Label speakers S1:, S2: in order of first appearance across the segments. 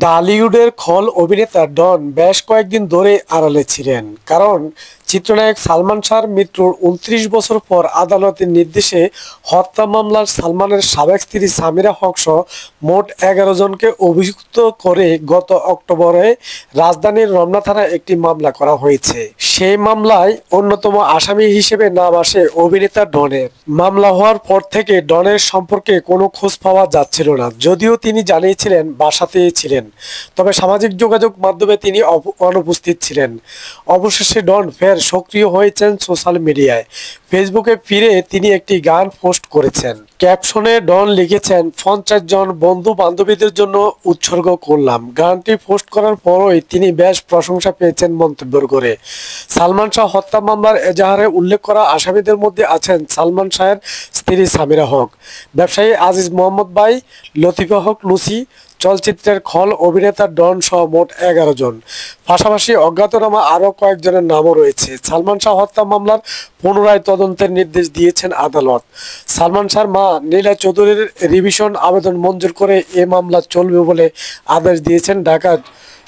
S1: ঢালিউডের খল অভিনেতা ডন বেশ কয়েকদিন ধরে আড়ালে ছিলেন, কারণ চিত্রনায়ক সালমান শাহর মৃত্যুর 29 বছর পর আদালতের নির্দেশে হত্যা মামলার সালমানের সাবেক স্ত্রী সামিরা হক সহ মোট 11 জনকে অভিযুক্ত করে গত অক্টোবরে রাজধানীর রমনা থানায় একটি মামলা করা হয়েছে। সেই মামলায় অন্যতম আসামি হিসেবে নাম আসে অভিনেতা ডনের। মামলা হওয়ার পর থেকে ডনের সম্পর্কে কোনো খোঁজ পাওয়া যাচ্ছিল না, যদিও তিনি জানিয়েছিলেন বাসাতেই ছিলেন, তবে সামাজিক যোগাযোগ মাধ্যমে তিনি অনুপস্থিত ছিলেন। অবশেষে ডন ফের সক্রিয় হয়েছেন সোশ্যাল মিডিয়ায়। ফেসবুকে ফিরে তিনি একটি গান পোস্ট করেছেন। ক্যাপশনে ডন লিখেছেন, 50 জন বন্ধু বান্ধবীদের জন্য উৎসর্গ করলাম। গানটি পোস্ট করার পরই তিনি বেশ প্রশংসা পেয়েছেন মন্তব্য করে। সালমান শাহ হত্যা মামলার এজাহারে উল্লেখ করা আসামিদের মধ্যে আছেন সালমান শাহের স্ত্রী সামিরা হক, ব্যবসায়ী আজিজ মোহাম্মদ বাই, লতিফা হক লুসি, চলচ্চিত্রের খল অভিনেতা ডন সহ মোট 11 জন। পাশাপাশি অজ্ঞাতনামা আরও কয়েকজনের নামও রয়েছে। সালমান শাহ হত্যা মামলার পুনরায় তদন্তের নির্দেশ দিয়েছেন আদালত। সালমান শাহর মা নীলা চৌধুরীর রিভিশন আবেদন মঞ্জুর করে এ মামলা চলবে বলে আদেশ দিয়েছেন ঢাকার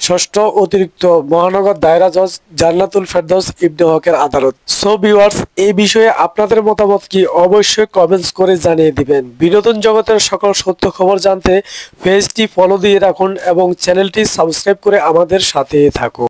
S1: ৬ষ্ঠ অতিরিক্ত মহানগর দায়রা জজ জান্নাতুল ফেরদৌস ইবনে হকের আদালত। সো ভিউয়ার্স, এই বিষয়ে আপনাদের মতামত কি অবশ্যই কমেন্টস করে জানিয়ে দিবেন। বিনোদন জগতের সকল সত্য খবর জানতে পেজটি ফলো দিয়ে রাখুন এবং চ্যানেলটি সাবস্ক্রাইব করে আমাদের সাথে থাকুন।